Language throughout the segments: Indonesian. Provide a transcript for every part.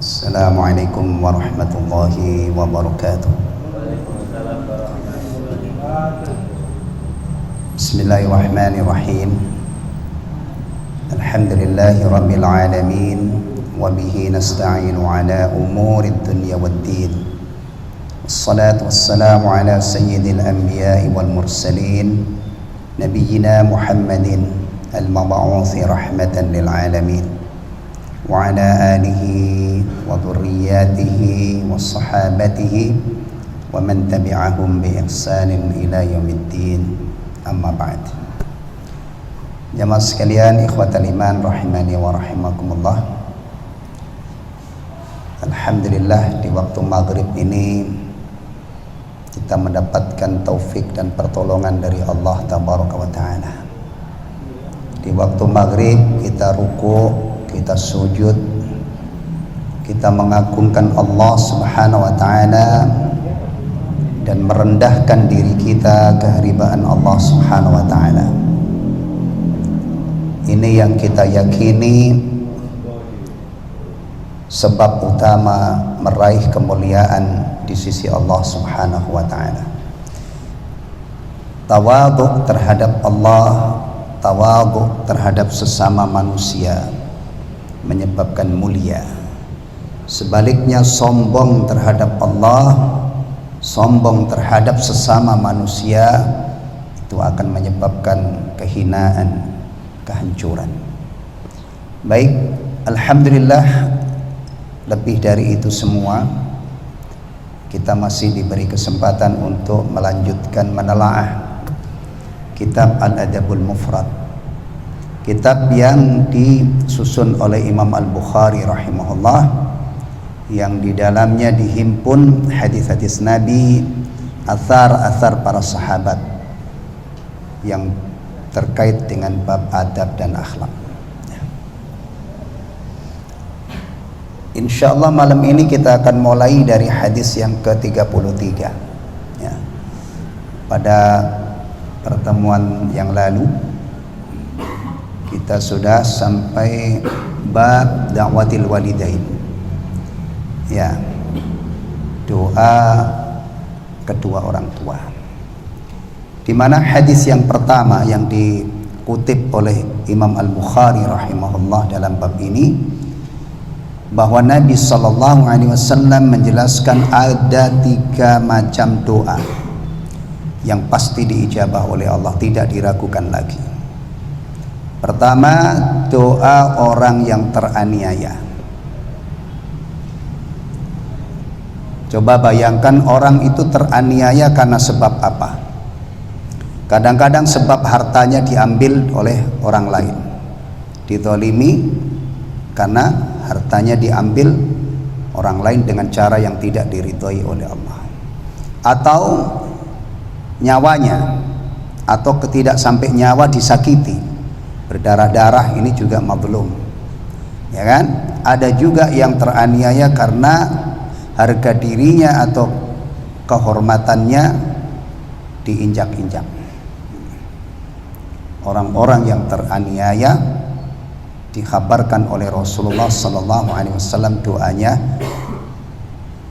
Assalamualaikum warahmatullahi wabarakatuh. Bismillahirrahmanirrahim. Alhamdulillahi rabbil alamin. Wabihi nasta'inu ala umurid dunya waddin. Wassalatu wassalamu ala sayyidil anbiya'i wal mursalin, nabiyyina Muhammadin al-mab'uthi rahmatan lil alamin, wa ala alihi wa dhurriyyatihi wa sahabatihi wa man tabi'ahum bi ihsanin ila yaumiddin. Amma ba'd. Jamaah sekalian, ikhwatal iman rahimani wa rahimakumullah. Alhamdulillah, di waktu maghrib ini kita mendapatkan taufik dan pertolongan dari Allah tabaraka wa ta'ala. Di waktu maghrib kita ruku', kita sujud, kita mengagungkan Allah subhanahu wa ta'ala dan merendahkan diri kita kehambaan Allah subhanahu wa ta'ala. Ini yang kita yakini sebab utama meraih kemuliaan di sisi Allah subhanahu wa ta'ala. Tawadhu terhadap Allah, tawadhu terhadap sesama manusia menyebabkan mulia. Sebaliknya sombong terhadap Allah, sombong terhadap sesama manusia, itu akan menyebabkan kehinaan, kehancuran. Baik, alhamdulillah, lebih dari itu semua kita masih diberi kesempatan untuk melanjutkan menelaah kitab Al-Adabul Mufrad, kitab yang disusun oleh Imam Al-Bukhari rahimahullah, yang di dalamnya dihimpun hadis-hadis Nabi, athar-athar para sahabat yang terkait dengan bab adab dan akhlak. Insyaallah malam ini kita akan mulai dari hadis yang ke-33 ya. Pada pertemuan yang lalu kita sudah sampai bab da'watil walidain ya, doa kedua orang tua, di mana hadis yang pertama yang dikutip oleh Imam Al-Bukhari rahimahullah dalam bab ini, bahwa Nabi SAW menjelaskan ada 3 macam doa yang pasti diijabah oleh Allah, tidak diragukan lagi. Pertama, doa orang yang teraniaya. Coba bayangkan orang itu teraniaya karena sebab apa? Kadang-kadang sebab hartanya diambil oleh orang lain, dizalimi karena hartanya diambil orang lain dengan cara yang tidak diridhoi oleh Allah, atau nyawanya, atau ketidak sampai nyawa disakiti, berdarah-darah, ini juga mazlum ya kan. Ada juga yang teraniaya karena harga dirinya atau kehormatannya diinjak-injak. Orang-orang yang teraniaya dikhabarkan oleh Rasulullah SAW doanya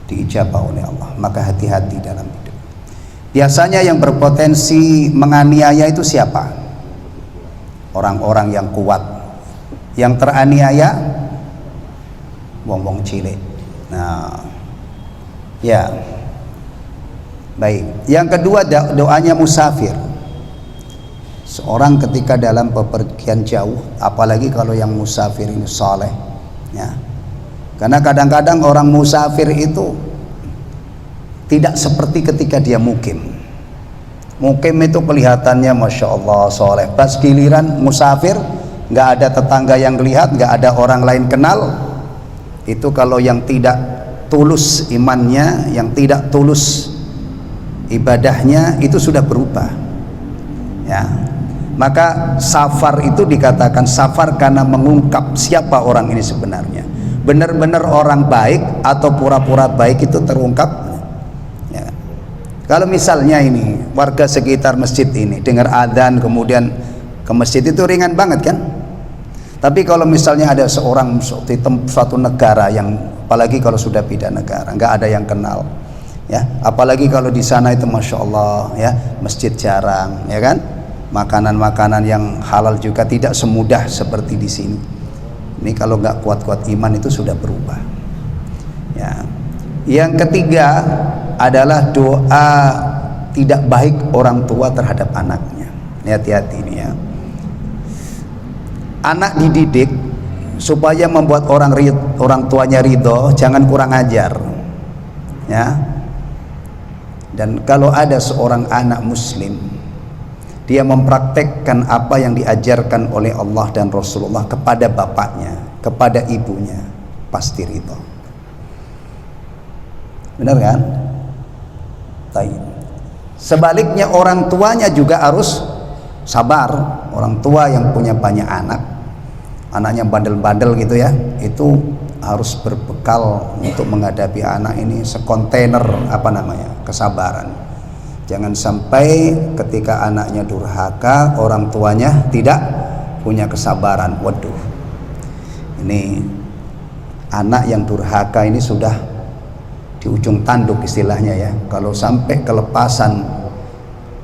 diijabah oleh Allah. Maka hati-hati dalam hidup. Biasanya yang berpotensi menganiaya itu siapa? Orang-orang yang kuat. Yang teraniaya wong-wong cilik. Nah, ya. Baik. Yang kedua, doanya musafir. Seorang ketika dalam bepergian jauh, apalagi kalau yang musafir ini saleh ya. Karena kadang-kadang orang musafir itu tidak seperti ketika dia mukim. Mukim itu kelihatannya Masya Allah saleh, pas giliran musafir nggak ada tetangga yang lihat, nggak ada orang lain kenal. Itu kalau yang tidak tulus imannya, yang tidak tulus ibadahnya, itu sudah berubah ya. Maka safar itu dikatakan safar karena mengungkap siapa orang ini sebenarnya. Benar-benar orang baik atau pura-pura baik itu terungkap ya. Kalau misalnya ini warga sekitar masjid ini dengar adzan kemudian ke masjid, itu ringan banget kan. Tapi kalau misalnya ada seorang di suatu negara yang apalagi kalau sudah pindah negara, nggak ada yang kenal, ya. Apalagi kalau di sana itu masya Allah, ya, masjid jarang, ya kan, makanan-makanan yang halal juga tidak semudah seperti di sini. Ini kalau nggak kuat-kuat iman itu sudah berubah, ya. Yang ketiga adalah doa tidak baik orang tua terhadap anaknya. Hati-hati ini, ya. Anak dididik supaya membuat orang tuanya ridho, jangan kurang ajar, ya. Dan kalau ada seorang anak muslim, dia mempraktekkan apa yang diajarkan oleh Allah dan Rasulullah kepada bapaknya, kepada ibunya, pasti ridho. Benar kan? Baik. Sebaliknya orang tuanya juga harus sabar. Orang tua yang punya banyak anak, anaknya bandel-bandel gitu, ya, itu harus berbekal untuk menghadapi anak ini sekontainer kesabaran. Jangan sampai ketika anaknya durhaka, orang tuanya tidak punya kesabaran. Waduh, ini anak yang durhaka ini sudah di ujung tanduk istilahnya, ya. Kalau sampai kelepasan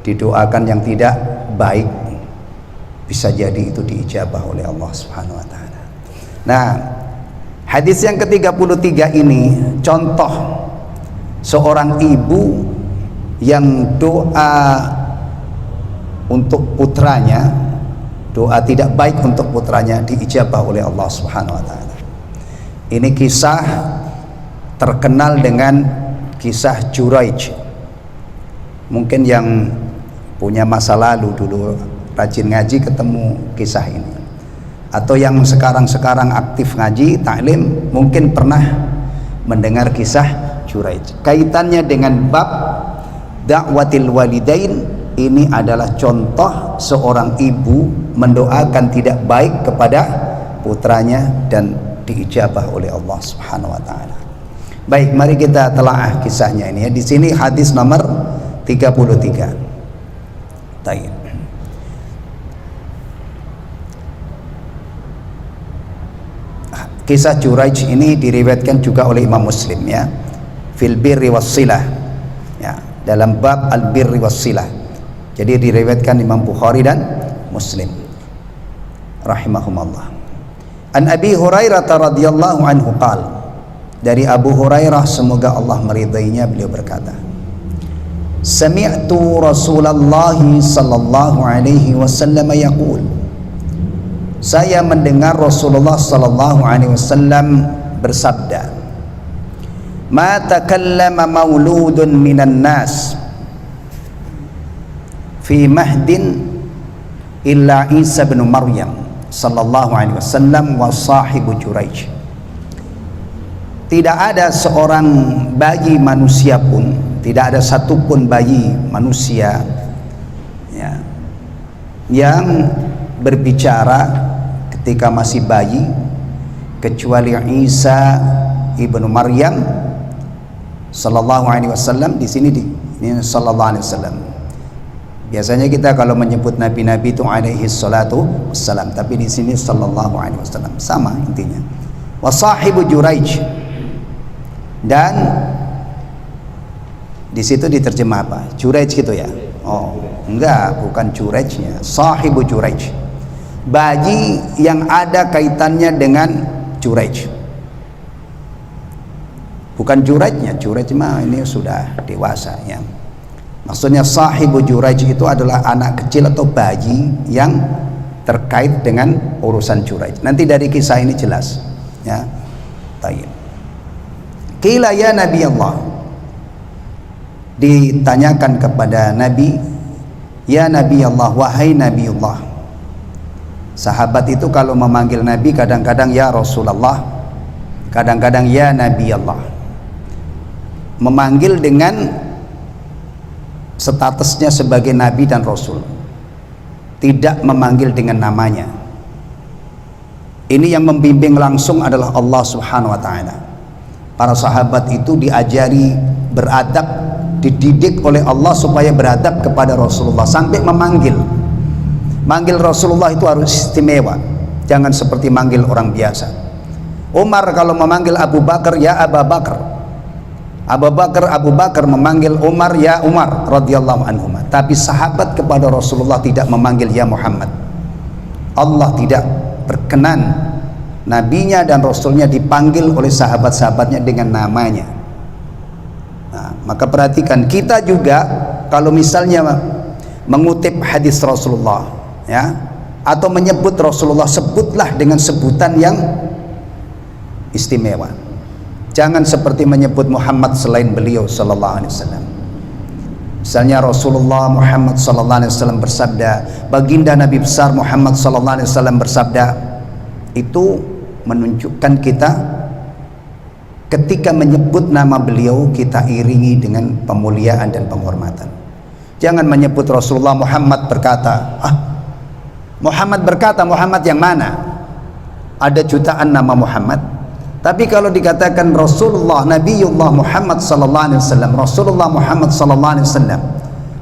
didoakan yang tidak baik, bisa jadi itu diijabah oleh Allah Subhanahu wa taala. Nah, hadis yang ke-33 ini contoh seorang ibu yang doa untuk putranya, doa tidak baik untuk putranya diijabah oleh Allah Subhanahu wa taala. Ini kisah terkenal dengan kisah Juraij. Mungkin yang punya masa lalu dulu rajin ngaji ketemu kisah ini, atau yang sekarang aktif ngaji taklim mungkin pernah mendengar kisah Juraij. Kaitannya dengan bab dakwatil walidain, ini adalah contoh seorang ibu mendoakan tidak baik kepada putranya dan diijabah oleh Allah Subhanahu wa taala. Baik, mari kita telaah kisahnya ini, ya. Di sini hadis nomor 33. Baik. Kisah Juraij ini diriwayatkan juga oleh Imam Muslim, ya, fil birri wassilah, ya, dalam bab al birri wassilah. Jadi diriwayatkan Imam Bukhari dan Muslim rahimahumallah. An Abi Hurairah radhiyallahu anhu qala, dari Abu Hurairah semoga Allah meridainya, beliau berkata, sami'tu Rasulullah sallallahu alaihi wasallam yaqul, saya mendengar Rasulullah sallallahu alaihi wasallam bersabda, ma takallama mauludun minan nas fi mahdin illa Isa bin Maryam sallallahu alaihi wasallam wa sahibu Juraij. Tidak ada seorang bayi manusia pun, tidak ada satupun bayi manusia, ya, yang berbicara ketika masih bayi kecuali Isa ibnu Maryam sallallahu alaihi wasallam. Di sini ini sallallahu alaihi wasallam. Biasanya kita kalau menyebut nabi-nabi itu alaihi salatu wassalam, tapi di sini sallallahu alaihi wasallam, sama intinya. Wa sahibu Juraij, dan di situ diterjemah apa? Juraij gitu, ya? Oh, enggak, bukan Juraijnya, sahibu Juraij, bayi yang ada kaitannya dengan Juraij, bukan Juraijnya. Juraij mah ini sudah dewasa, ya. Maksudnya sahibu Juraij itu adalah anak kecil atau bayi yang terkait dengan urusan Juraij. Nanti dari kisah ini jelas, ya. Baik. Qila ya Nabi Allah, ditanyakan kepada Nabi, ya Nabi Allah, wahai Nabi Allah. Sahabat itu kalau memanggil Nabi kadang-kadang ya Rasulullah, kadang-kadang ya Nabi Allah, memanggil dengan statusnya sebagai Nabi dan Rasul, tidak memanggil dengan namanya. Ini yang membimbing langsung adalah Allah Subhanahu wa taala. Para sahabat itu diajari beradab, dididik oleh Allah supaya beradab kepada Rasulullah, sampai manggil Rasulullah itu harus istimewa, jangan seperti manggil orang biasa. Umar kalau memanggil Abu Bakar, ya Abu Bakar. Abu Bakar memanggil Umar, ya Umar radhiyallahu anhu. Tapi sahabat kepada Rasulullah tidak memanggil ya Muhammad. Allah tidak berkenan nabinya dan rasulnya dipanggil oleh sahabat-sahabatnya dengan namanya. Nah, maka perhatikan, kita juga kalau misalnya mengutip hadis Rasulullah, ya, atau menyebut Rasulullah, sebutlah dengan sebutan yang istimewa. Jangan seperti menyebut Muhammad selain beliau sallallahu alaihi wasallam. Misalnya Rasulullah Muhammad sallallahu alaihi wasallam bersabda, baginda Nabi besar Muhammad sallallahu alaihi wasallam bersabda, itu menunjukkan kita ketika menyebut nama beliau kita iringi dengan pemuliaan dan penghormatan. Jangan menyebut Rasulullah Muhammad berkata, Muhammad berkata, Muhammad yang mana? Ada jutaan nama Muhammad. Tapi kalau dikatakan Rasulullah Nabiullah Muhammad sallallahu alaihi wasallam, Rasulullah Muhammad sallallahu alaihi wasallam,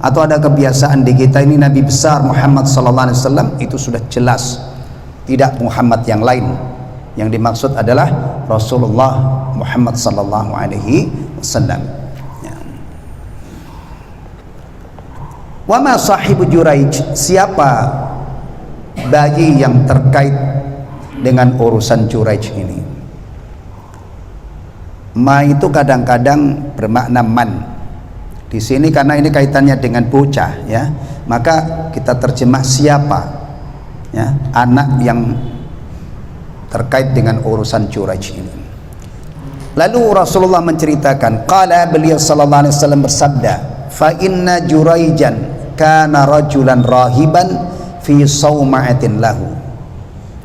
atau ada kebiasaan di kita ini Nabi besar Muhammad sallallahu alaihi wasallam, itu sudah jelas tidak Muhammad yang lain. Yang dimaksud adalah Rasulullah Muhammad sallallahu alaihi wasallam. Ya. Wa ma sahibu Juraij, siapa bayi yang terkait dengan urusan Juraij ini? Ma itu kadang-kadang bermakna man. Di sini karena ini kaitannya dengan bocah, ya, maka kita terjemah siapa, ya, anak yang terkait dengan urusan Juraij ini. Lalu Rasulullah menceritakan, qala, beliau sallallahu alaihi wasallam bersabda, fa inna Juraijan kana rajulan rahiban fi sauma'atin lahu.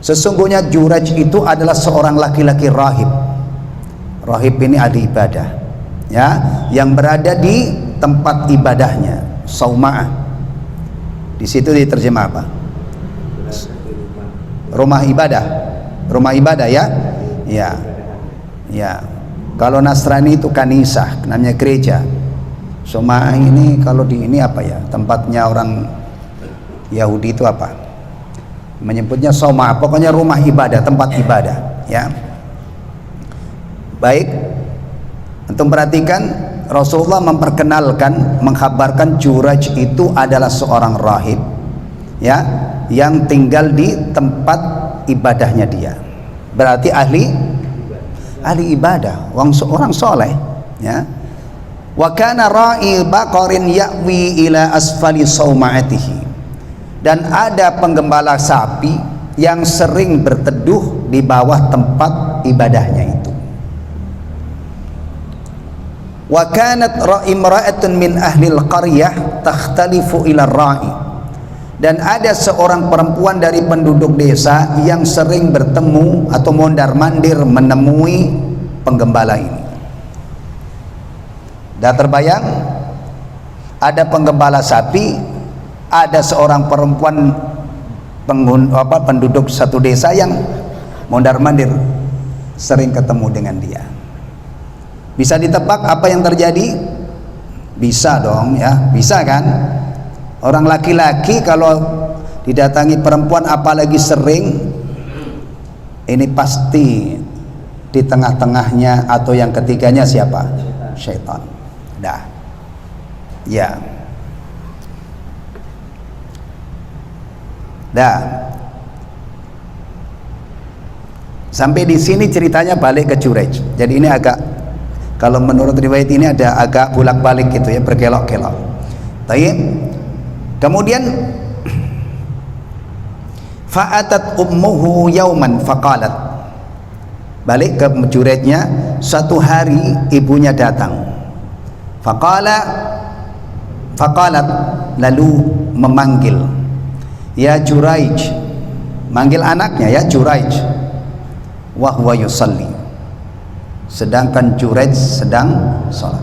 Sesungguhnya Juraij itu adalah seorang laki-laki rahib. Rahib ini ahli ibadah, ya, yang berada di tempat ibadahnya, sauma'ah. Di situ diterjemah apa? Rumah ibadah. Rumah ibadah, ya. Ya. Ya. Kalau Nasrani itu kanisah, namanya gereja. Sauma'ah ini kalau di ini apa ya? Tempatnya orang Yahudi itu apa? Menyebutnya sauma'ah, pokoknya rumah ibadah, tempat ibadah, ya. Baik, antum perhatikan, Rasulullah memperkenalkan, mengkhabarkan Juraij itu adalah seorang rahib, ya, yang tinggal di tempat ibadahnya dia. Berarti ahli ibadah, orang soleh, ya. Wa kana ra'i baqarin ya'wi ila asfali sauma'atihi. Dan ada penggembala sapi yang sering berteduh di bawah tempat ibadahnya itu. Wa kanat imra'atun min ahlil qaryah takhtalifu ila ra'i. Dan ada seorang perempuan dari penduduk desa yang sering bertemu atau mondar-mandir menemui penggembala ini. Dah terbayang? Ada penggembala sapi, ada seorang perempuan penduduk satu desa yang mondar-mandir sering ketemu dengan dia. Bisa ditebak apa yang terjadi? Bisa dong, ya, bisa kan? Orang laki-laki kalau didatangi perempuan apalagi sering, ini pasti di tengah-tengahnya atau yang ketiganya siapa? Syaitan. Dah. Ya. Dah. Sampai di sini ceritanya balik ke Juraij. Jadi ini agak, kalau menurut riwayat ini ada agak bolak-balik gitu ya, berkelok-kelok. Baik. Kemudian fa'atat ummuhu yauman faqalat. Balik ke Juraijnya, suatu hari ibunya datang. Faqalat, lalu memanggil, ya Juraij, manggil anaknya, ya Juraij, wa huwa yusalli, sedangkan Juraij sedang sholat.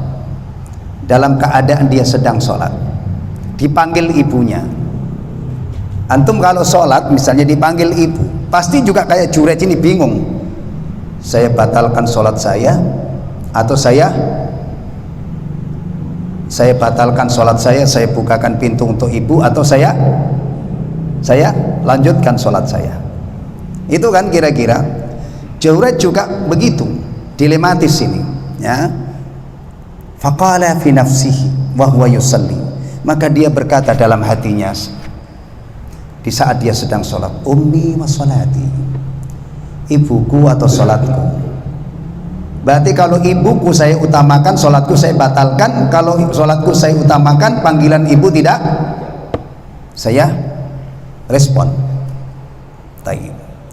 Dalam keadaan dia sedang sholat, dipanggil ibunya. Antum kalau sholat misalnya dipanggil ibu, pasti juga kayak Juraij ini bingung, saya batalkan sholat saya, atau saya batalkan sholat saya bukakan pintu untuk ibu, atau saya lanjutkan sholat saya. Itu kan kira-kira. Jureid juga begitu, dilematis ini, ya. Faqala fi nafsihi wa huwa yusalli, maka dia berkata dalam hatinya di saat dia sedang sholat, ummi wa sholati, ibuku atau sholatku. Berarti kalau ibuku saya utamakan, sholatku saya batalkan. Kalau sholatku saya utamakan, panggilan ibu tidak saya respon.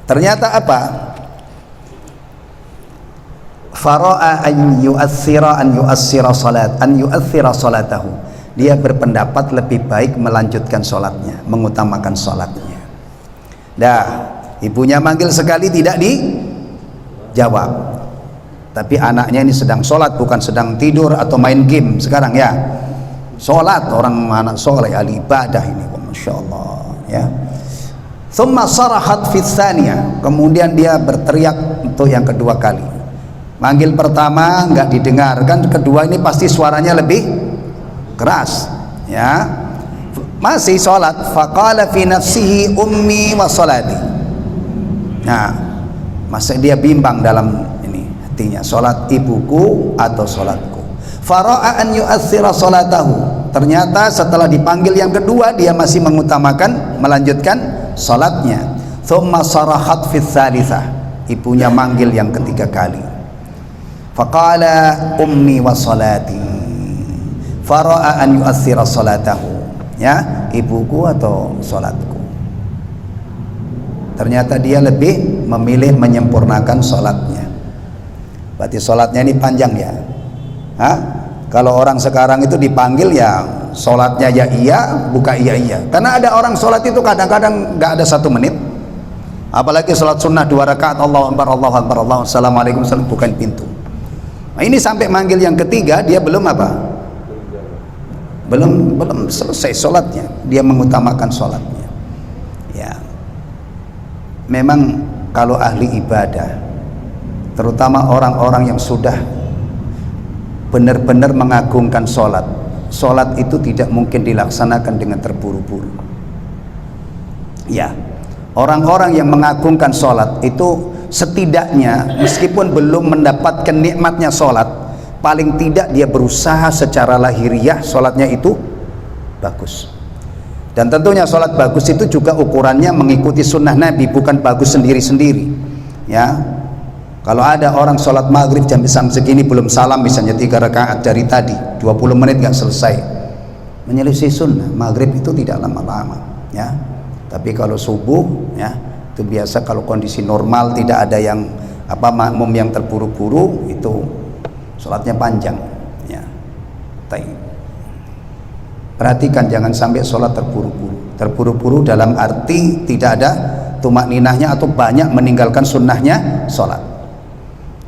Ternyata apa? Fara'a an yu'assira salatahu. Dia berpendapat lebih baik melanjutkan sholatnya, mengutamakan sholatnya. Dah, ibunya manggil sekali tidak dijawab. Tapi anaknya ini sedang sholat, bukan sedang tidur atau main game sekarang, ya. Sholat, orang anak soleh, ahli ibadah ini, masya Allah, ya. Thumma sarahat fi tsaniyah, kemudian dia berteriak untuk yang kedua kali. Manggil pertama nggak didengarkan, kedua ini pasti suaranya lebih keras, ya. Masih sholat, faqala fi nafsihi ummi wa sholati. Nah, masih dia bimbang dalam artinya sholat ibuku atau sholatku. Fara'a an yu'athira sholatahu, ternyata setelah dipanggil yang kedua dia masih mengutamakan melanjutkan sholatnya. Thumma sarahat fi tsalitsah, ibunya manggil yang ketiga kali. Faqala ummi wa sholati, fara'a an yu'athira sholatahu, ya, ibuku atau sholatku. Ternyata dia lebih memilih menyempurnakan sholatnya. Berarti sholatnya ini panjang, ya. Hah? Kalau orang sekarang itu dipanggil, ya sholatnya ya iya, buka iya iya. Karena ada orang sholat itu kadang-kadang nggak ada 1 menit. Apalagi sholat sunnah 2 rakaat, Allahu Akbar, Allahu Akbar, Allahu Assalamualaikum, bukain pintu. Nah, ini sampai manggil yang ketiga dia belum apa? Belum selesai sholatnya. Dia mengutamakan sholatnya. Ya. Memang kalau ahli ibadah, terutama orang-orang yang sudah benar-benar mengagungkan sholat, sholat itu tidak mungkin dilaksanakan dengan terburu-buru, ya. Orang-orang yang mengagungkan sholat itu setidaknya meskipun belum mendapatkan nikmatnya sholat, paling tidak dia berusaha secara lahiriah sholatnya itu bagus. Dan tentunya sholat bagus itu juga ukurannya mengikuti sunnah Nabi, bukan bagus sendiri-sendiri, ya. Kalau ada orang sholat maghrib jam segini belum salam, misalnya 3 rakaat dari tadi, 20 menit nggak selesai, menyelisih sunnah. Maghrib itu tidak lama-lama, ya. Tapi kalau subuh, ya, itu biasa kalau kondisi normal, tidak ada yang makmum yang terburu-buru, itu sholatnya panjang, ya. Perhatikan jangan sampai sholat terburu-buru. Terburu-buru dalam arti tidak ada tumakninahnya atau banyak meninggalkan sunnahnya sholat.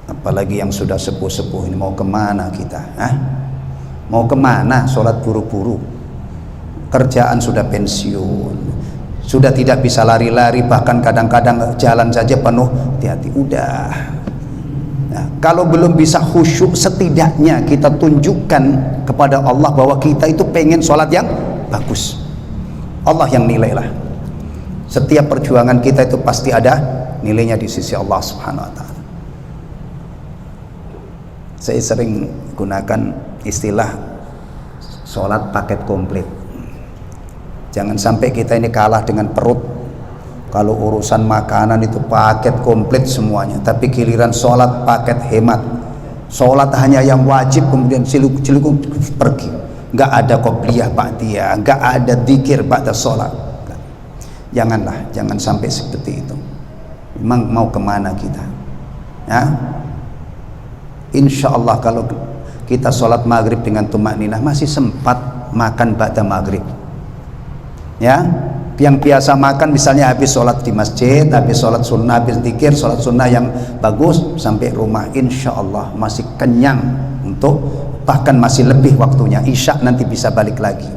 Apalagi yang sudah sepuh-sepuh ini, mau kemana kita? Mau kemana sholat buru-buru? Kerjaan sudah pensiun, sudah tidak bisa lari-lari, bahkan kadang-kadang jalan saja penuh, hati-hati, udah. Nah, kalau belum bisa khusyuk, setidaknya kita tunjukkan kepada Allah bahwa kita itu pengen sholat yang bagus. Allah yang nilailah. Setiap perjuangan kita itu pasti ada nilainya di sisi Allah Subhanahu wa Ta'ala. Saya sering gunakan istilah sholat paket komplit. Jangan sampai kita ini kalah dengan perut. Kalau urusan makanan itu paket komplit semuanya, tapi giliran sholat paket hemat. Sholat hanya yang wajib, kemudian ciluk-ciluk pergi. Nggak ada qobliyah ba'diyah, nggak ada dzikir ba'da sholat. Jangan sampai seperti itu. Memang mau kemana kita? Ya? Insya Allah kalau kita sholat maghrib dengan tumakninah masih sempat makan ba'da maghrib, ya. Yang biasa makan misalnya habis sholat di masjid, habis sholat sunnah, habis zikir, sholat sunnah yang bagus, sampai rumah insya Allah masih kenyang, untuk bahkan masih lebih waktunya. Isya nanti bisa balik lagi.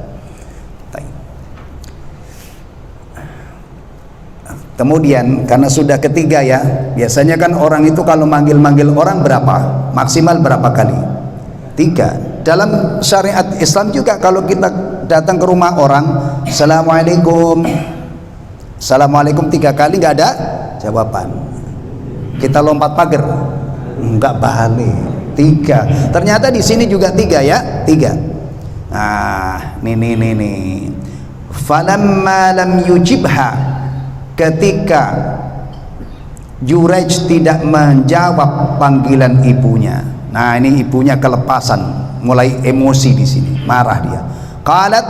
Kemudian karena sudah ketiga, ya, biasanya kan orang itu kalau manggil-manggil orang berapa? Maksimal berapa kali? 3. Dalam syariat Islam juga kalau kita datang ke rumah orang, Assalamualaikum, Assalamualaikum 3 kali nggak ada jawaban. kita lompat pagar, enggak balik. 3. Ternyata di sini juga 3 ya, 3. Nah, nih. Falamma lam yujibha, ketika Juraij tidak menjawab panggilan ibunya. Nah, ini ibunya kelepasan, mulai emosi di sini, marah dia. Qalat,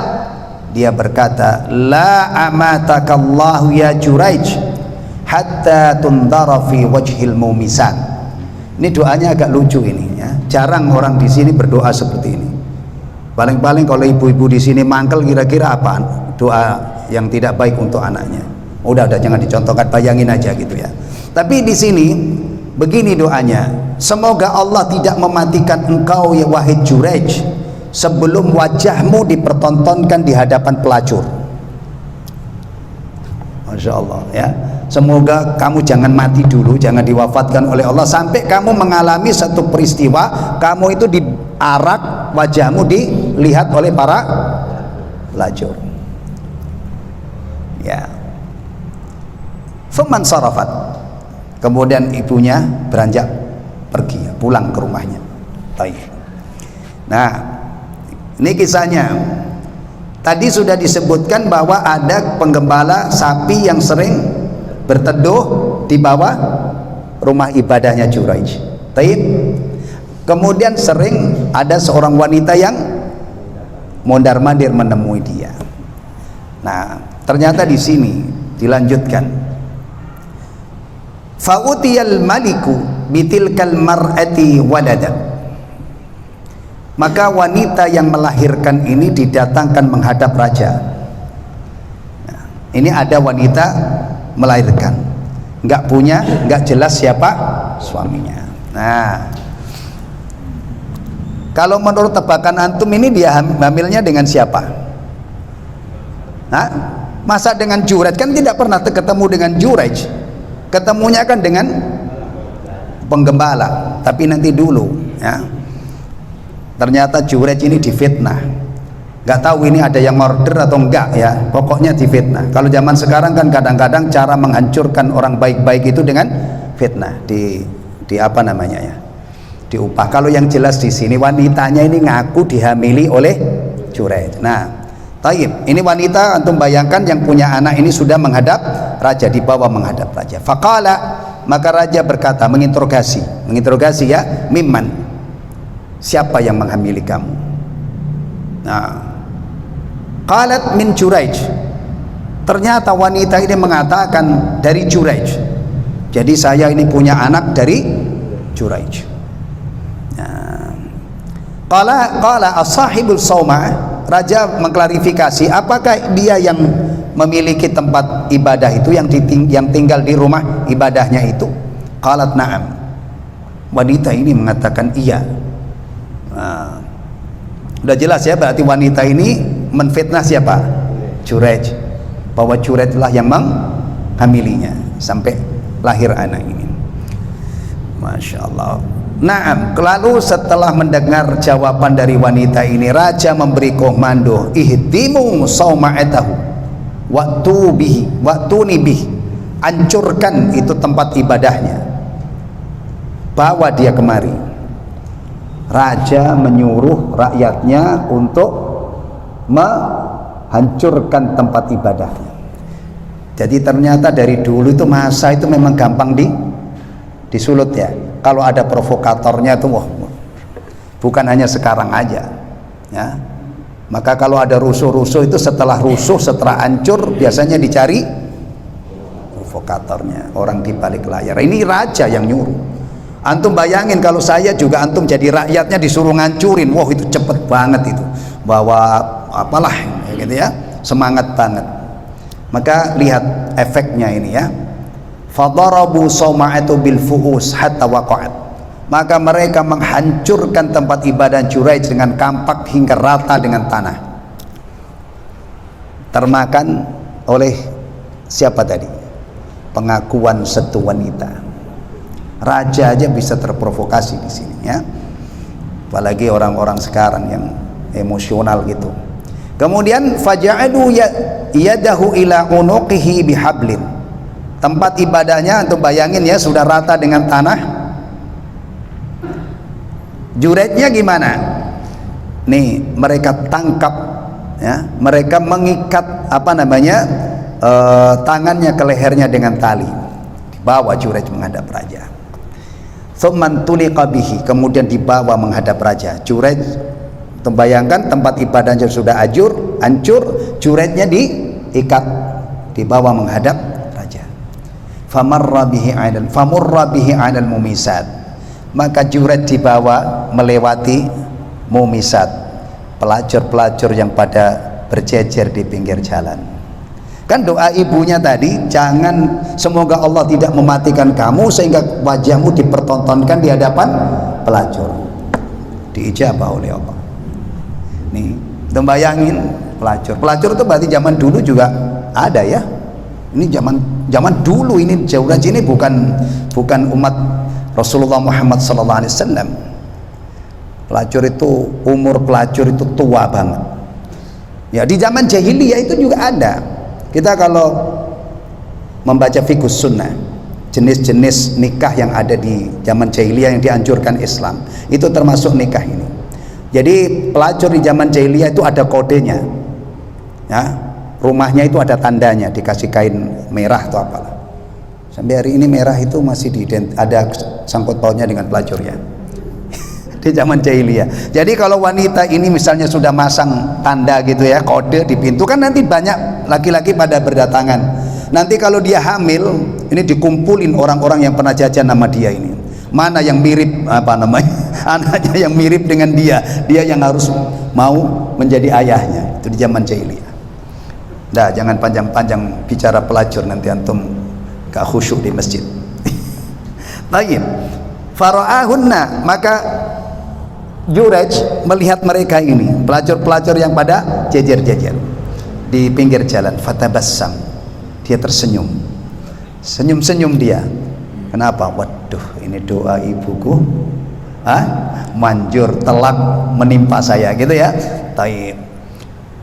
dia berkata, la amatakallahu ya Juraij hatta tundara fi wajhil mumisan. Ini doanya agak lucu ini ya. Jarang orang di sini berdoa seperti ini. Paling-paling kalau ibu-ibu di sini mangkel, kira-kira apa doa yang tidak baik untuk anaknya. Udah jangan dicontohkan, bayangin aja gitu ya. Tapi di sini begini doanya, semoga Allah tidak mematikan engkau ya wahai Juraij sebelum wajahmu dipertontonkan di hadapan pelacur. Masya Allah ya. Semoga kamu jangan mati dulu, jangan diwafatkan oleh Allah sampai kamu mengalami satu peristiwa, kamu itu diarak, wajahmu dilihat oleh para pelacur. Ya. Faman sarafat. Kemudian ibunya beranjak pergi, pulang ke rumahnya. Baik. Nah, ini kisahnya. Tadi sudah disebutkan bahwa ada penggembala sapi yang sering berteduh di bawah rumah ibadahnya Juraij. Baik. Kemudian sering ada seorang wanita yang mondar-mandir menemui dia. Nah, ternyata di sini dilanjutkan. Fa'utiyal maliku bitilkal mar'ati waladat. Maka wanita yang melahirkan ini didatangkan menghadap raja. Nah, ini ada wanita melahirkan, nggak jelas siapa suaminya. Nah, kalau menurut tebakan antum ini dia hamilnya dengan siapa? Nah, masa dengan Juraij? Kan tidak pernah ketemu dengan Juraij. Ketemunya kan dengan penggembala, tapi nanti dulu ya. Ternyata Juraij ini difitnah. Nggak tahu ini ada yang order atau enggak ya. Pokoknya difitnah. Kalau zaman sekarang kan kadang-kadang cara menghancurkan orang baik-baik itu dengan fitnah, di apa namanya ya, diupah. Kalau yang jelas di sini wanitanya ini ngaku dihamili oleh Juraij. Nah, taib, ini wanita antum bayangkan yang punya anak ini sudah menghadap raja, dibawa menghadap raja. Faqala, maka raja berkata, menginterogasi ya, mimman, siapa yang menghamili kamu? Nah, qalat min Juraij. Ternyata wanita ini mengatakan dari Juraij. Jadi saya ini punya anak dari Juraij. Nah, qala as-sahibul sawma. Raja mengklarifikasi, apakah dia yang memiliki tempat ibadah itu, yang tinggal di rumah ibadahnya itu? Qalat na'am. Wanita ini mengatakan iya. Nah, udah jelas ya, berarti wanita ini menfitnah siapa? Juraij, bahwa Juraij lah yang menghamilinya sampai lahir anak ini. Masya Allah. Naam. Lalu setelah mendengar jawaban dari wanita ini, raja memberi komando, ihdimu sauma'atahu waktuni bihi, hancurkan itu tempat ibadahnya, bawa dia kemari. Raja menyuruh rakyatnya untuk menghancurkan tempat ibadahnya. Jadi ternyata dari dulu itu masa itu memang gampang disulut ya. Kalau ada provokatornya itu, wah, bukan hanya sekarang aja ya. Maka kalau ada rusuh-rusuh itu, setelah hancur biasanya dicari provokatornya, orang di balik layar. Ini raja yang nyuruh. Antum bayangin kalau saya juga, antum jadi rakyatnya disuruh ngancurin, wah itu cepet banget itu, bawa apalah gitu ya, semangat banget. Maka lihat efeknya ini ya. Fadarabu sauma'atu bil fu'us hatta waqa'at. Maka mereka menghancurkan tempat ibadah Juraij dengan kampak hingga rata dengan tanah. Termakan oleh siapa tadi? Pengakuan satu wanita. Raja aja bisa terprovokasi di sini ya. Apalagi orang-orang sekarang yang emosional gitu. Kemudian faja'alu yadahu ila unuqihi bihablin. tempat ibadahnya antum bayangin ya, sudah rata dengan tanah. Juraijnya gimana? Nih mereka tangkap ya, mereka mengikat tangannya ke lehernya dengan tali, dibawa Juraij menghadap raja. Tsumman tuliqa bihi, kemudian dibawa menghadap raja. Juraij, bayangkan tempat ibadahnya sudah hancur, Juraijnya diikat, dibawa menghadap raja. Famurra bihi 'alal mumisat, maka Juraij dibawa melewati mumisat, pelacur-pelacur yang pada berjejer di pinggir jalan. Kan doa ibunya tadi, jangan, semoga Allah tidak mematikan kamu sehingga wajahmu dipertontonkan di hadapan pelacur. Diijabah oleh Allah. Nih, bayangin pelacur itu berarti zaman dulu juga ada ya. Ini zaman dulu, ini Juraij ini bukan umat Rasulullah Muhammad SAW. Umur pelacur itu tua banget. Ya, di zaman jahiliyah itu juga ada. Kita kalau membaca fiqhus sunnah, jenis-jenis nikah yang ada di zaman jahiliyah yang dianjurkan Islam, itu termasuk nikah ini. Jadi pelacur di zaman jahiliyah itu ada kodenya ya, rumahnya itu ada tandanya, dikasih kain merah atau apalah. Sampai hari ini merah itu masih ada sangkut pautnya dengan pelacurnya di zaman jahiliyah. Jadi kalau wanita ini misalnya sudah masang tanda gitu ya, kode di pintu, kan nanti banyak laki-laki pada berdatangan. Nanti kalau dia hamil, ini dikumpulin orang-orang yang pernah jajan nama dia ini. Mana yang mirip anaknya yang mirip dengan dia yang harus mau menjadi ayahnya. Itu di zaman jahiliyah. Dah, jangan panjang-panjang bicara pelacur, nanti antum gak khusyuk di masjid. Baik. Fara'ahunna, maka Juraij melihat mereka ini, pelacur-pelacur yang pada jejer-jejer di pinggir jalan. Fatabassam, dia tersenyum, senyum-senyum dia. Kenapa? Waduh, ini doa ibuku manjur, telak menimpa saya gitu ya. Taib.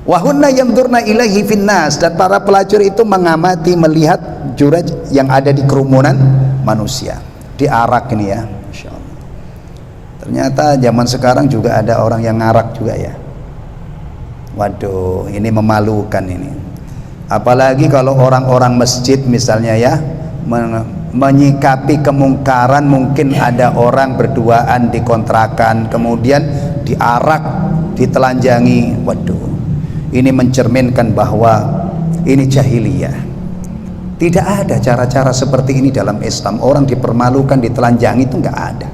Wahunna yamdurna ilaihi finnas, dan para pelacur itu mengamati, melihat Juraij yang ada di kerumunan manusia. Diarak ini ya, Masya Allah. Ternyata zaman sekarang juga ada orang yang ngarak juga ya. Waduh, ini memalukan ini. Apalagi kalau orang-orang masjid misalnya ya, menyikapi kemungkaran, mungkin ada orang berduaan di kontrakan, kemudian diarak, ditelanjangi. Waduh, ini mencerminkan bahwa ini jahiliyah. Tidak ada cara-cara seperti ini dalam Islam. Orang dipermalukan, ditelanjangi, itu nggak ada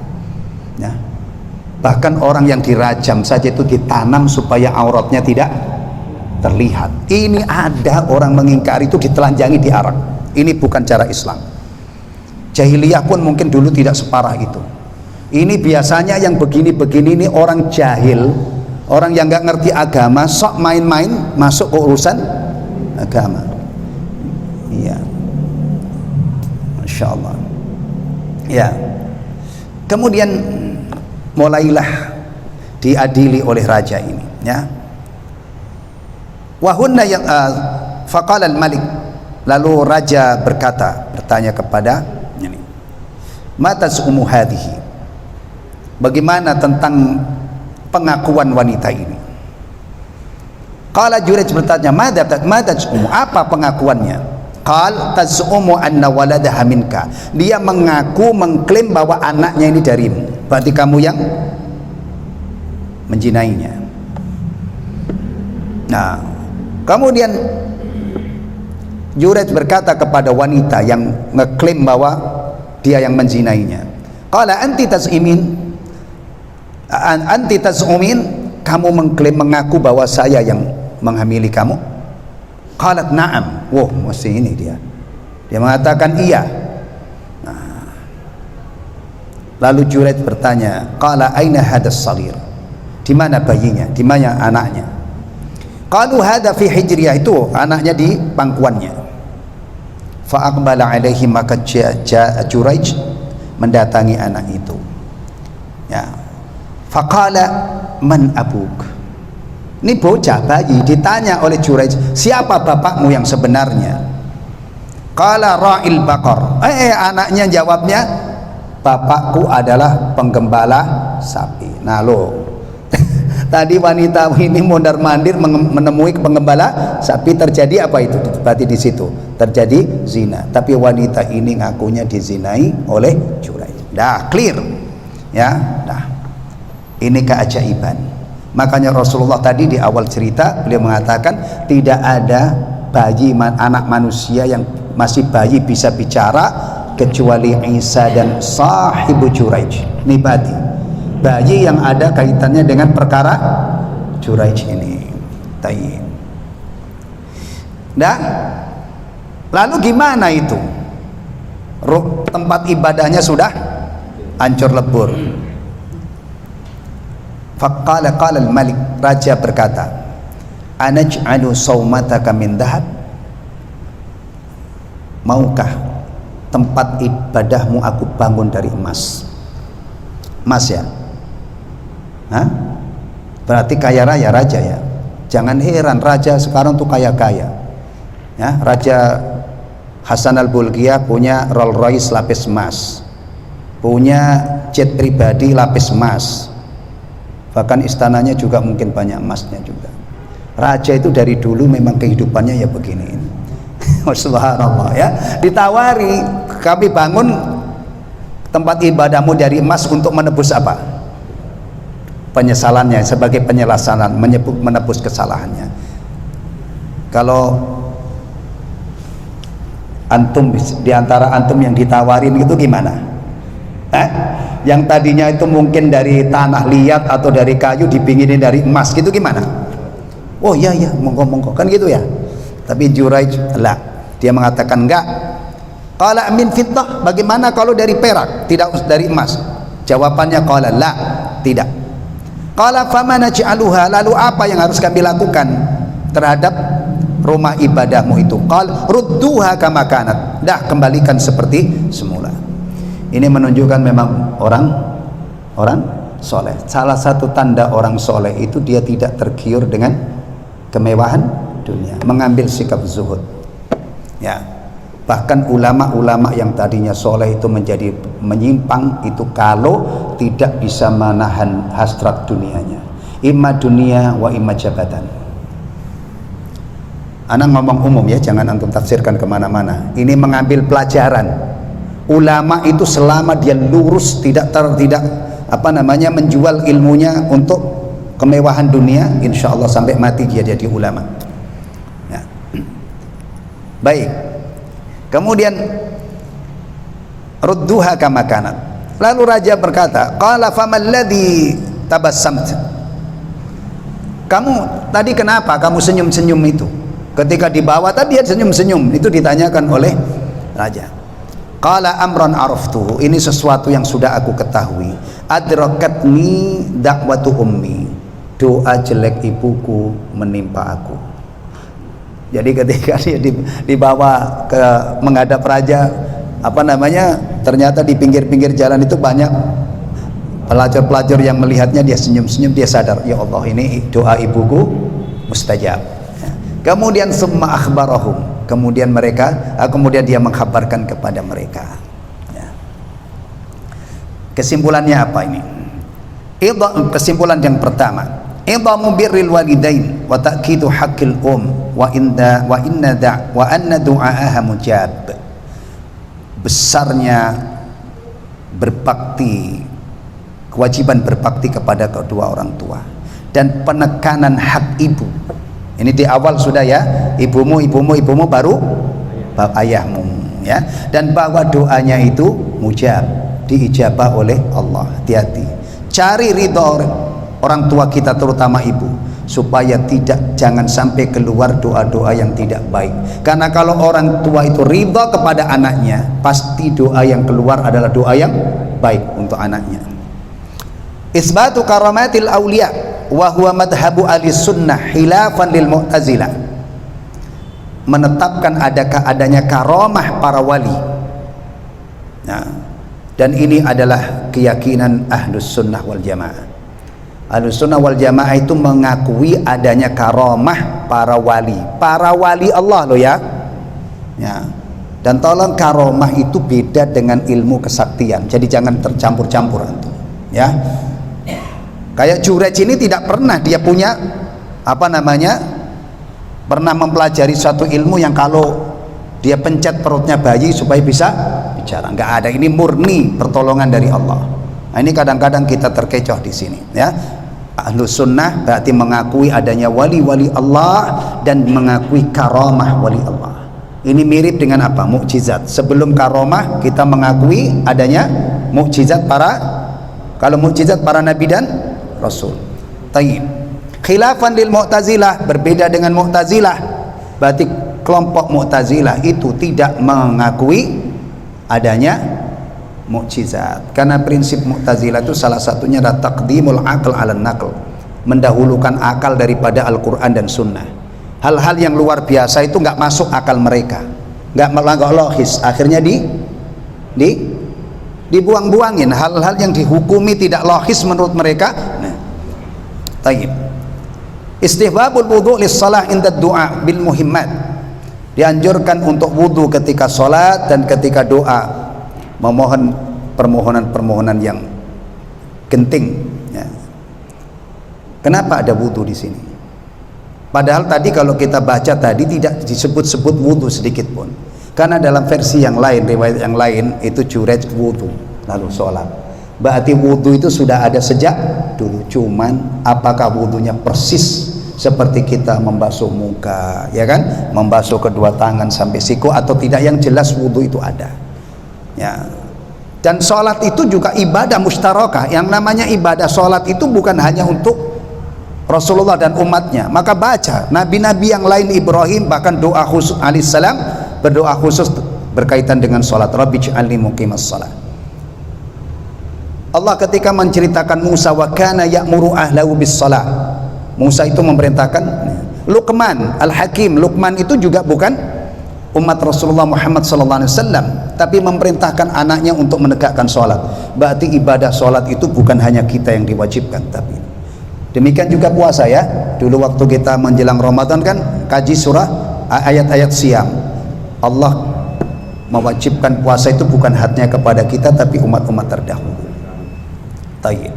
ya. Bahkan orang yang dirajam saja itu ditanam supaya auratnya tidak terlihat. Ini ada orang mengingkari itu, ditelanjangi, diarak. Ini bukan cara Islam. Jahiliyah pun mungkin dulu tidak separah itu. Ini biasanya yang begini-begini ini orang jahil, orang yang nggak ngerti agama, sok main-main masuk ke urusan agama. Iya, Masya Allah ya. Kemudian mulailah diadili oleh raja ini ya. Wahunna yang faqala al-malik, lalu raja bertanya kepada ini, mata su'umu hadhihi, bagaimana tentang pengakuan wanita ini? Qala Juraij bertanya, mada su'umu, apa pengakuannya? Qal taz'umu anna waladaha minka, dia mengaku, mengklaim bahwa anaknya ini darimu, berarti kamu yang menjinainya. Nah, kemudian Juraij berkata kepada wanita yang ngeklaim bahwa dia yang menzinainya, qala anti taz'umin, kamu mengklaim, mengaku bahwa saya yang menghamili kamu? Qalat na'am. Wah, mesti ini dia mengatakan iya. Nah, lalu Juraij bertanya, qala aina hadas saghir, di mana bayinya, di mana anaknya? Qalu hada fi hijriyah, itu anaknya di pangkuannya. Fa aqbala alaihi, maka Juraij mendatangi anak itu ya. Faqala man abuk, ini bocah bayi ditanya oleh Juraij, siapa bapakmu yang sebenarnya? Qala ra'il baqar. Anaknya jawabnya, bapakku adalah penggembala sapi. Nah lo tadi wanita ini mondar-mandir menemui penggembala sapi, terjadi apa itu? Berarti di situ terjadi zina. Tapi wanita ini ngakunya dizinai oleh Juraij. Dah clear ya. Nah, ini keajaiban. Makanya Rasulullah tadi di awal cerita beliau mengatakan tidak ada bayi anak manusia yang masih bayi bisa bicara kecuali Isa dan sahibu Juraij. Ini bayi yang ada kaitannya dengan perkara Juraij ini. Tayyib. Nah, lalu gimana itu? Tempat ibadahnya sudah hancur lebur. Qala al-malik, raja berkata, anaj'alu saumataka min dhahab? Maukah tempat ibadahmu aku bangun dari emas? Emas ya? Hah? Berarti kaya raya raja ya. Jangan heran raja sekarang tuh kaya-kaya ya. Raja Hasan al-Bolkiah punya Rolls Royce lapis emas, punya jet pribadi lapis emas, bahkan istananya juga mungkin banyak emasnya juga. Raja itu dari dulu memang kehidupannya ya begini. Subhanallah ya. Ditawari, kami bangun tempat ibadahmu dari emas untuk menebus apa? Penyesalannya, sebagai penyelesaian, menebus kesalahannya. Kalau antum, diantara antum yang ditawarin itu gimana? Yang tadinya itu mungkin dari tanah liat atau dari kayu dipinginin dari emas gitu gimana? Oh iya iya, monggo kan gitu ya. Tapi Juraij lah, dia mengatakan enggak. Qala min fiddah, bagaimana kalau dari perak, tidak dari emas? Jawabannya qala la, tidak. Qala fama naj'aluha, lalu apa yang harus kami lakukan terhadap rumah ibadahmu itu? Qal rudduha kama kanat, dah kembalikan seperti semula. Ini menunjukkan memang orang soleh. Salah satu tanda orang soleh itu dia tidak tergiur dengan kemewahan dunia, mengambil sikap zuhud ya. Bahkan ulama-ulama yang tadinya soleh itu menjadi menyimpang itu kalau tidak bisa menahan hasrat dunianya, imma dunia wa imma jabatan. Anak ngomong umum ya, jangan antum tafsirkan kemana-mana. Ini mengambil pelajaran. Ulama itu selama dia lurus, tidak menjual ilmunya untuk kemewahan dunia, insya Allah sampai mati dia jadi ulama ya. Baik, kemudian rudduha kama kanat. Lalu raja berkata, qala famal ladzi tabassamt, kamu tadi kenapa kamu senyum-senyum itu? Ketika dibawa tadi dia senyum-senyum, itu ditanyakan oleh raja. Qala amran araftuhu, ini sesuatu yang sudah aku ketahui. Adrakatni da'watu ummi, doa jelek ibuku menimpa aku. Jadi ketika dia dibawa ke menghadap raja, ternyata di pinggir-pinggir jalan itu banyak pelajar-pelajar yang melihatnya, dia senyum-senyum, dia sadar, ya Allah ini doa ibuku mustajab. Kemudian summa akhbarahum, kemudian dia mengkhabarkan kepada mereka ya. Kesimpulannya apa ini? Kesimpulan yang pertama, idhamu birril walidain wa ta'kidu haqqil wa anna du'aaha mujab. Besarnya berbakti, kewajiban berbakti kepada kedua orang tua, dan penekanan hak ibu. Ini di awal sudah ya, ibumu baru ayahmu ya. Dan bahwa doanya itu mujab, diijabah oleh Allah. Hati-hati, cari ridho orang tua kita, terutama ibu, supaya jangan sampai keluar doa-doa yang tidak baik. Karena kalau orang tua itu ridho kepada anaknya, pasti doa yang keluar adalah doa yang baik untuk anaknya. Isbatu karamatil awliya wa huwa madhabu ahli sunnah khilafan lil mu'tazilah. Menetapkan adanya karamah para wali. Nah, dan ini adalah keyakinan ahlus sunnah wal jamaah. Ahlus sunnah wal jamaah itu mengakui adanya karamah para wali Allah loh ya. Ya. Dan tolong, karomah itu beda dengan ilmu kesaktian. Jadi jangan tercampur-campur antum, ya. Kayak Jurej ini tidak pernah dia punya pernah mempelajari suatu ilmu yang kalau dia pencet perutnya bayi supaya bisa bicara. Enggak ada. Ini murni pertolongan dari Allah. Nah, ini kadang-kadang kita terkecoh di sini, ya. Ahlus sunnah berarti mengakui adanya wali-wali Allah dan mengakui karamah wali Allah. Ini mirip dengan apa? Mukjizat. Sebelum karomah kita mengakui adanya mukjizat kalau mukjizat para nabi dan rasul. Tayyib. Khilafan lil Mu'tazilah, berbeda dengan Mu'tazilah. Berarti kelompok Mu'tazilah itu tidak mengakui adanya mukjizat. Karena prinsip Mu'tazilah itu salah satunya adalah taqdimul aql 'ala naql, mendahulukan akal daripada Al-Qur'an dan Sunnah. Hal-hal yang luar biasa itu nggak masuk akal mereka, nggak logis, akhirnya dibuang-buangin. Hal-hal yang dihukumi tidak logis menurut mereka. Nah, tayyib. Istihbabul wudu' lis-shalah inda du'a bil muhimmat. Dianjurkan untuk wudu ketika salat dan ketika doa, memohon permohonan-permohonan yang genting, ya. Kenapa ada wudu di sini? Padahal tadi kalau kita baca tadi tidak disebut-sebut wudu sedikit pun. Karena dalam versi yang lain, riwayat yang lain itu Jurej wudu lalu sholat. Berarti wudu itu sudah ada sejak dulu. Cuman apakah wudunya persis seperti kita membasuh muka, ya kan? Membasuh kedua tangan sampai siku atau tidak, yang jelas wudu itu ada. Ya. Dan sholat itu juga ibadah mustarakah. Yang namanya ibadah sholat itu bukan hanya untuk Rasulullah dan umatnya. Maka baca nabi-nabi yang lain, Ibrahim bahkan doa khusus alaihissalam, berdoa khusus berkaitan dengan sholat. Rabbi ij'alni muqimas shalah. Allah ketika menceritakan Musa, wa kana ya'muru ahlahu bis shalah. Musa itu memerintahkan. Luqman al-Hakim, Luqman itu juga bukan umat Rasulullah Muhammad SAW, tapi memerintahkan anaknya untuk menegakkan sholat. Berarti ibadah sholat itu bukan hanya kita yang diwajibkan, tapi demikian juga puasa, ya. Dulu waktu kita menjelang Ramadan kan kaji surah ayat-ayat siam. Allah mewajibkan puasa itu bukan hanya kepada kita tapi umat-umat terdahulu. Tayyib.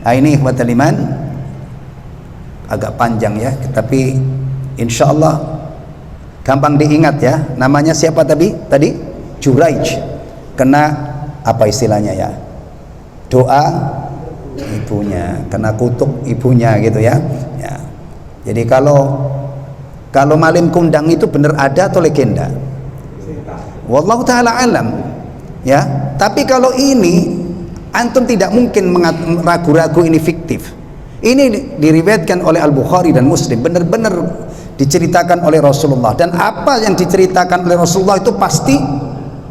Nah, ini ikhwatul iman agak panjang, ya, tapi insya Allah gampang diingat, ya. Namanya siapa tadi? Juraij. Kena apa istilahnya, ya? Doa ibunya, kena kutuk ibunya, gitu, ya. Ya. Jadi kalau malim kundang itu benar ada atau legenda? Wallahu taala alam, ya. Tapi kalau ini antum tidak mungkin ragu-ragu ini fiktif. Ini diriwayatkan oleh Al-Bukhari dan Muslim, benar-benar diceritakan oleh Rasulullah, dan apa yang diceritakan oleh Rasulullah itu pasti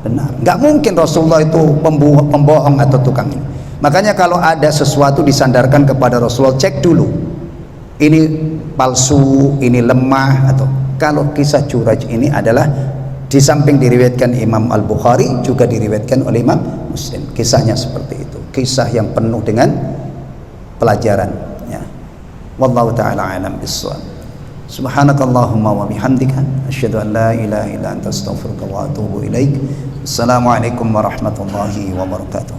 benar. Nggak mungkin Rasulullah itu pembohong atau tukang ini. Makanya kalau ada sesuatu disandarkan kepada Rasulullah, cek dulu ini palsu, ini lemah. Atau kalau kisah Juraj ini adalah di samping diriwayatkan Imam Al-Bukhari, juga diriwayatkan oleh Imam Muslim. Kisahnya seperti itu, kisah yang penuh dengan pelajaran, ya. Wallahu ta'ala alam bissawab. Subhanakallahumma wa bihamdika asyhadu an la ilaha illa anta astaghfiruka wa atubu ilaik. Assalamualaikum warahmatullahi wabarakatuh.